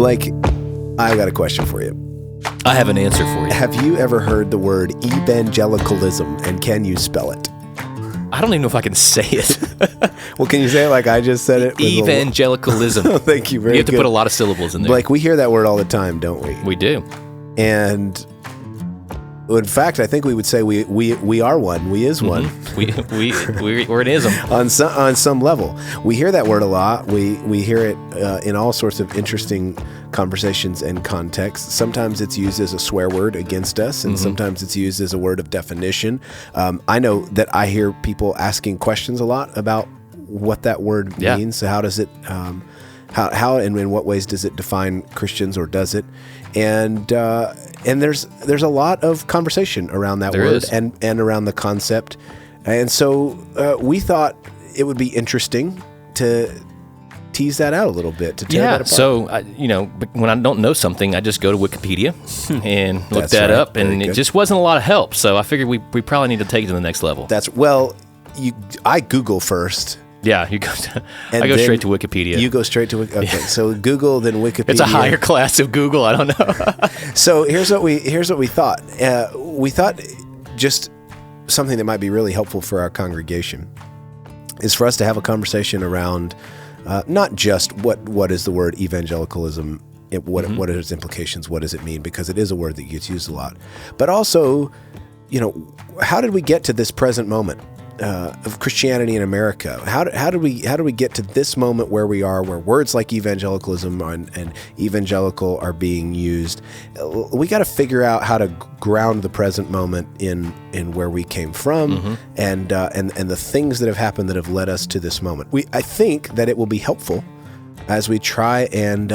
Blake, I've got a question for you. I have an answer for you. Have you ever heard the word evangelicalism, and can you spell it? I don't even know if I can say it. Well, can you say it like I just said it? Evangelicalism. Thank you very much. You have to put a lot of syllables in there. Blake, we hear that word all the time, don't we? We do. And in fact, I think we would say we are one. We is one. We're an ism. on some level. We hear that word a lot. We hear it in all sorts of interesting conversations and contexts. Sometimes it's used as a swear word against us, and sometimes it's used as a word of definition. I know that I hear people asking questions a lot about what that word means. So how does it, how and in what ways does it define Christians, or does it? And there's a lot of conversation around that word and around the concept. And so we thought it would be interesting to tease that out a little bit, to tear that apart. So, when I don't know something, I just go to Wikipedia and look that up, and it just wasn't a lot of help. So I figured we probably need to take it to the next level. I Google first. Yeah, I go straight to Wikipedia. You go straight to Wikipedia. Okay, so Google, then Wikipedia. It's a higher class of Google. I don't know. So here's what we thought. We thought just something that might be really helpful for our congregation is for us to have a conversation around not just what is the word evangelicalism, what are its implications, what does it mean, because it is a word that gets used a lot, but also, how did we get to this present moment of Christianity in America? How do we get to this moment where we are, where words like evangelicalism and evangelical are being used? We got to figure out how to ground the present moment in where we came from, and the things that have happened that have led us to this moment. I think that it will be helpful as we try and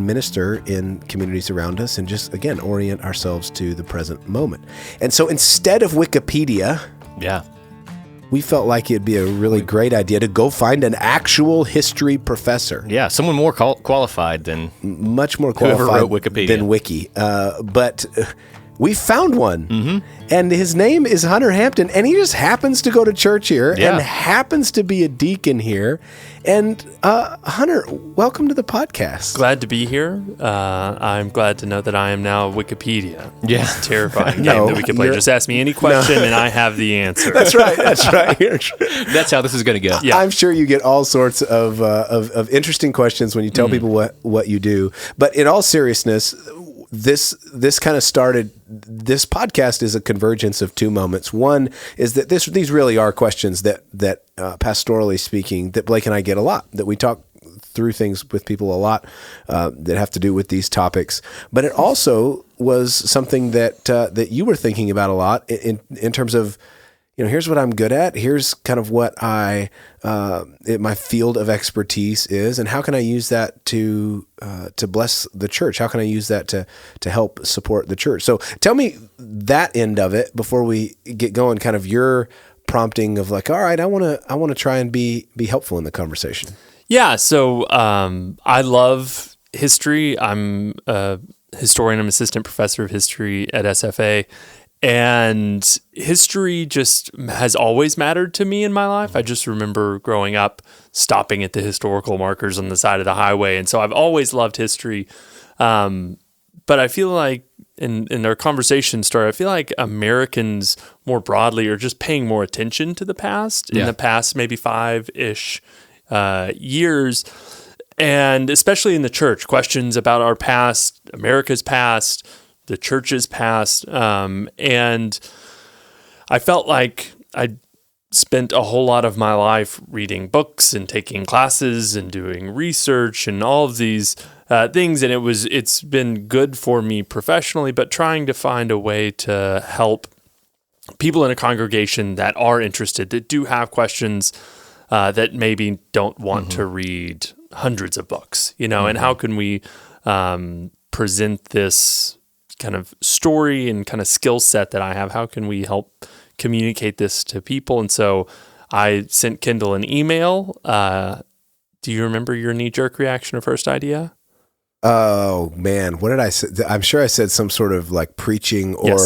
minister in communities around us, and just again orient ourselves to the present moment. And so instead of Wikipedia, we felt like it'd be a really great idea to go find an actual history professor. Yeah, someone more qualified than much more qualified whoever wrote Wikipedia. Than Wiki. But we found one, and his name is Hunter Hampton, and he just happens to go to church here and happens to be a deacon here. And Hunter, welcome to the podcast. Glad to be here. I'm glad to know that I am now Wikipedia. Yeah. It's a terrifying game that we can play. Just ask me any question and I have the answer. That's right. That's how this is going to go. Yeah. I'm sure you get all sorts of interesting questions when you tell people what you do. But in all seriousness, this kind of started. This podcast is a convergence of two moments. One is that these really are questions that pastorally speaking, that Blake and I get a lot, that we talk through things with people a lot that have to do with these topics. But it also was something that you were thinking about a lot in terms of, here's what I'm good at. Here's kind of what my field of expertise is, and how can I use that to bless the church? How can I use that to help support the church? So tell me that end of it before we get going. Kind of your prompting of like, all right, I want to try and be helpful in the conversation. Yeah. So I love history. I'm a historian. I'm assistant professor of history at SFA. And history just has always mattered to me in my life. I just remember growing up, stopping at the historical markers on the side of the highway. And so I've always loved history. But I feel like in our conversation started, I feel like Americans more broadly are just paying more attention to the past in the past maybe 5-ish years. And especially in the church, questions about our past, America's past, the church's past, and I felt like I spent a whole lot of my life reading books and taking classes and doing research and all of these things, and it's been good for me professionally, but trying to find a way to help people in a congregation that are interested, that do have questions, that maybe don't want to read hundreds of books, and how can we present this kind of story and kind of skill set that I have? How can we help communicate this to people? And so I sent Kendall an email. Do you remember your knee-jerk reaction or first idea? Oh man, what did I say? I'm sure I said some sort of like preaching or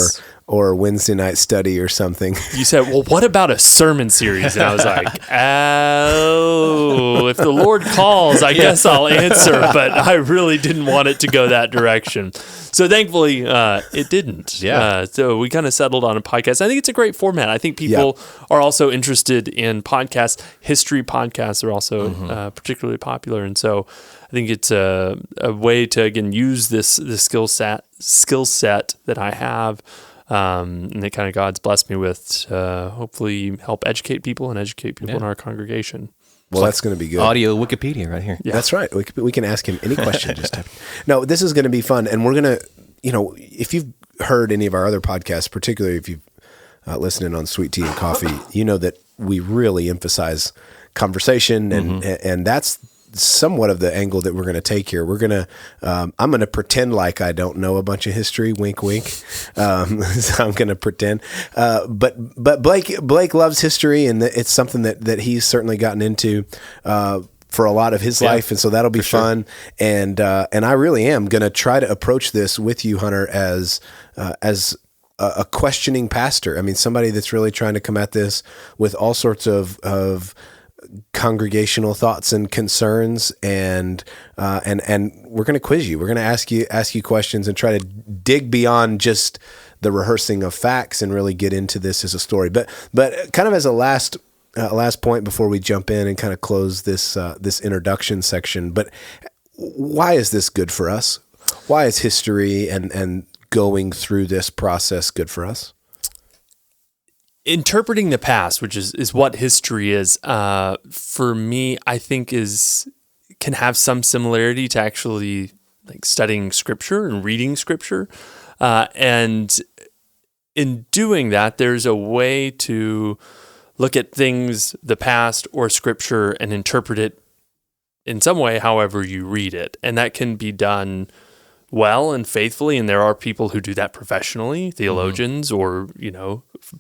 or Wednesday night study or something. You said, well, what about a sermon series? And I was like, oh, if the Lord calls, I guess I'll answer, but I really didn't want it to go that direction. So thankfully, it didn't. Yeah. So we kind of settled on a podcast. I think it's a great format. I think people are also interested in podcasts. History podcasts are also particularly popular. And so I think it's a way to, again, use this skill set that I have, and that kind of God's blessed me with to hopefully help educate people and educate people in our congregation. Well, that's going to be good. Audio Wikipedia right here. Yeah. That's right. We can ask him any question. No, this is going to be fun. And we're going to, if you've heard any of our other podcasts, particularly if you've listened on Sweet Tea and Coffee, you know that we really emphasize conversation, and that's somewhat of the angle that we're going to take here. We're going to, I'm going to pretend like I don't know a bunch of history, wink, wink. So I'm going to pretend, but Blake loves history, and it's something that he's certainly gotten into, for a lot of his life. And so that'll be fun. Sure. And I really am going to try to approach this with you, Hunter, as a questioning pastor. I mean, somebody that's really trying to come at this with all sorts of congregational thoughts and concerns, and we're going to quiz you. We're going to ask you questions and try to dig beyond just the rehearsing of facts and really get into this as a story. But kind of as a last point before we jump in and kind of close this introduction section. But why is this good for us? Why is history and going through this process good for us? Interpreting the past, which is what history is, for me, I think can have some similarity to actually like studying Scripture and reading Scripture. And in doing that, there's a way to look at things, the past or Scripture, and interpret it in some way, however you read it. And that can be done well and faithfully, and there are people who do that professionally, theologians or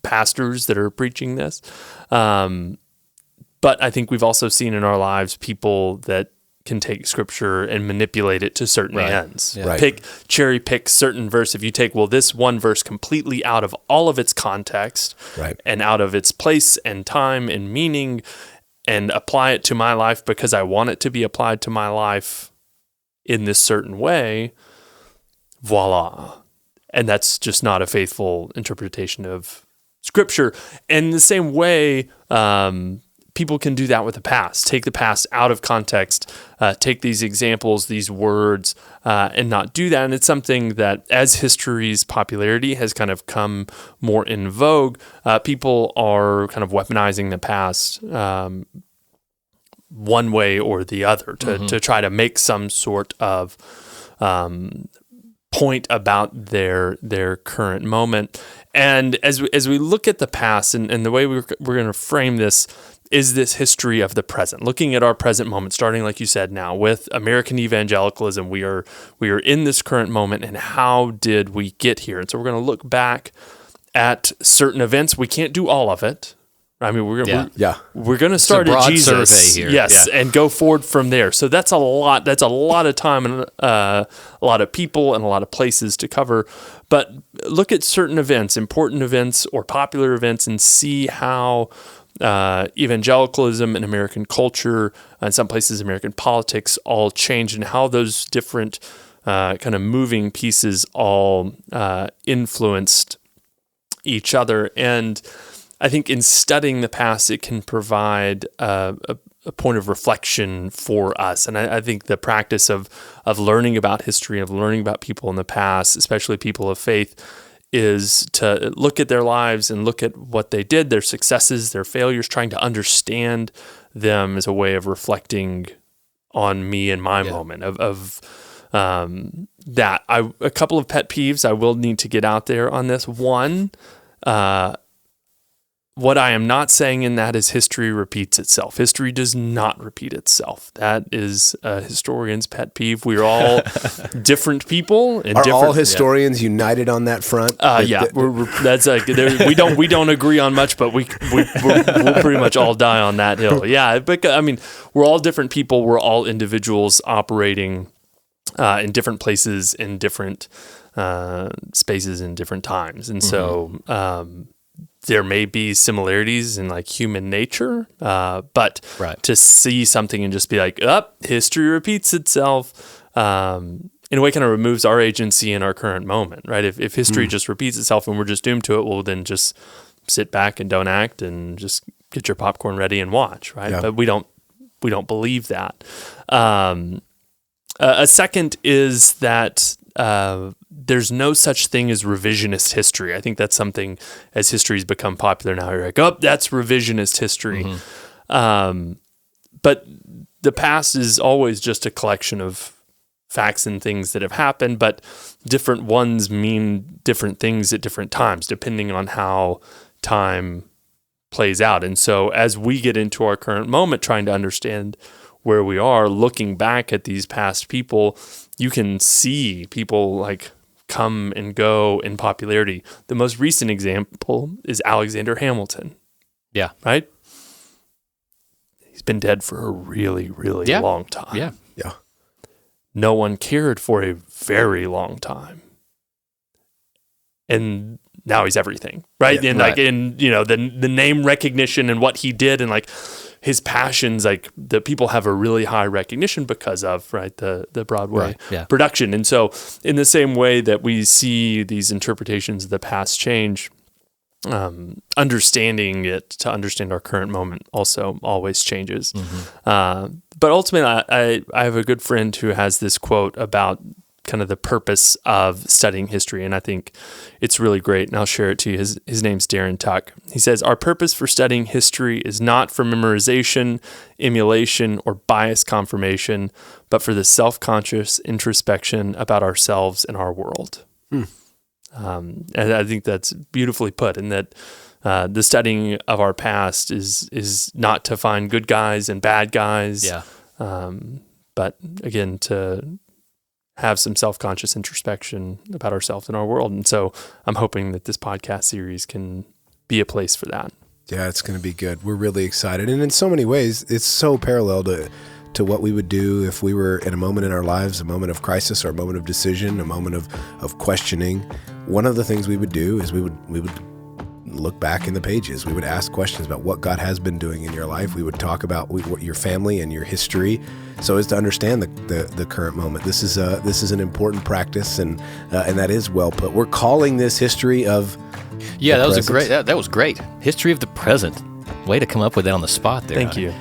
pastors that are preaching this. But I think we've also seen in our lives people that can take Scripture and manipulate it to certain ends. Yeah. Cherry pick certain verse. If you take this one verse completely out of all of its context, and out of its place and time and meaning, and apply it to my life because I want it to be applied to my life in this certain way, voila. And that's just not a faithful interpretation of Scripture. And the same way, people can do that with the past. Take the past out of context, take these examples, these words, and not do that. And it's something that as history's popularity has kind of come more in vogue, people are kind of weaponizing the past one way or the other to try to make some sort of point about their current moment. And as we look at the past, and the way we're going to frame this is this history of the present, looking at our present moment, starting, like you said, now with American evangelicalism. We are in this current moment, and how did we get here? And so we're going to look back at certain events. We can't do all of it. I mean, we're going to start at Jesus, survey here. Yes, and go forward from there. So that's a lot. That's a lot of time and a lot of people and a lot of places to cover. But look at certain events, important events or popular events, and see how evangelicalism and American culture, and some places American politics, all changed, and how those different kind of moving pieces all influenced each other. And I think in studying the past, it can provide a point of reflection for us. And I think the practice of learning about history, of learning about people in the past, especially people of faith, is to look at their lives and look at what they did, their successes, their failures, trying to understand them as a way of reflecting on me and my moment of that. A couple of pet peeves I will need to get out there on this. One, what I am not saying in that is history repeats itself. History does not repeat itself. That is a historian's pet peeve. We are all different people. And all historians united on that front? We don't agree on much, but we'll pretty much all die on that hill. Yeah, but I mean, we're all different people. We're all individuals operating in different places, in different spaces and different times. And so there may be similarities in like human nature, but to see something and just be like, history repeats itself, in a way kind of removes our agency in our current moment, right? If history just repeats itself and we're just doomed to it, well, then just sit back and don't act and just get your popcorn ready and watch, right? Yeah. But we don't believe that. A second is that there's no such thing as revisionist history. I think that's something, as history's become popular now, you're like, that's revisionist history. But the past is always just a collection of facts and things that have happened, but different ones mean different things at different times, depending on how time plays out. And so as we get into our current moment, trying to understand where we are, looking back at these past people, you can see people like come and go in popularity. The most recent example is Alexander Hamilton. Yeah. Right? He's been dead for a really, really long time. Yeah. Yeah. No one cared for a very long time. And now he's everything, right? Yeah, and like in, the name recognition and what he did and like his passions, like the people have a really high recognition because of the Broadway production. And so in the same way that we see these interpretations of the past change, understanding it to understand our current moment also always changes. But ultimately, I have a good friend who has this quote about kind of the purpose of studying history, and I think it's really great, and I'll share it to you. His name's Darren Tuck. He says, "Our purpose for studying history is not for memorization, emulation, or bias confirmation, but for the self-conscious introspection about ourselves and our world." And I think that's beautifully put, in that the studying of our past is not to find good guys and bad guys, but again, to have some self-conscious introspection about ourselves and our world. And so I'm hoping that this podcast series can be a place for that. Yeah, it's going to be good. We're really excited. And in so many ways, it's so parallel to what we would do if we were in a moment in our lives, a moment of crisis or a moment of decision, a moment of questioning. One of the things we would do is we would look back in the pages. We would ask questions about what God has been doing in your life. We would talk about your family and your history, so as to understand the current moment. This is an important practice, and that is well put. We're calling this history of that was great. History of the present. Way to come up with that on the spot there. Thank you.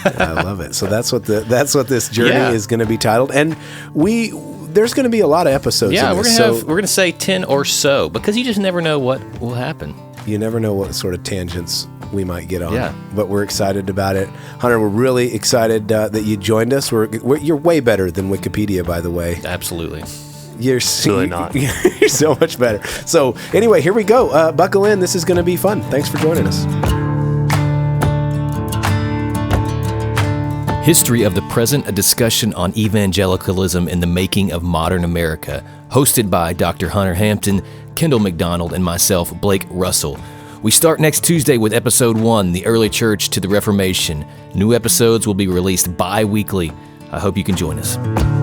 I love it. So that's what this journey is going to be titled, and there's going to be a lot of episodes. Yeah, we're going to say 10 or so, because you just never know what will happen. You never know what sort of tangents we might get on. Yeah. But we're excited about it. Hunter, we're really excited that you joined us. You're way better than Wikipedia, by the way. Absolutely. You're really not. You're so much better. So anyway, here we go. Buckle in. This is going to be fun. Thanks for joining us. History of the Present, a discussion on evangelicalism in the making of modern America, hosted by Dr. Hunter Hampton, Kendall McDonald, and myself, Blake Russell. We start next Tuesday with Episode 1, The Early Church to the Reformation. New episodes will be released bi-weekly. I hope you can join us.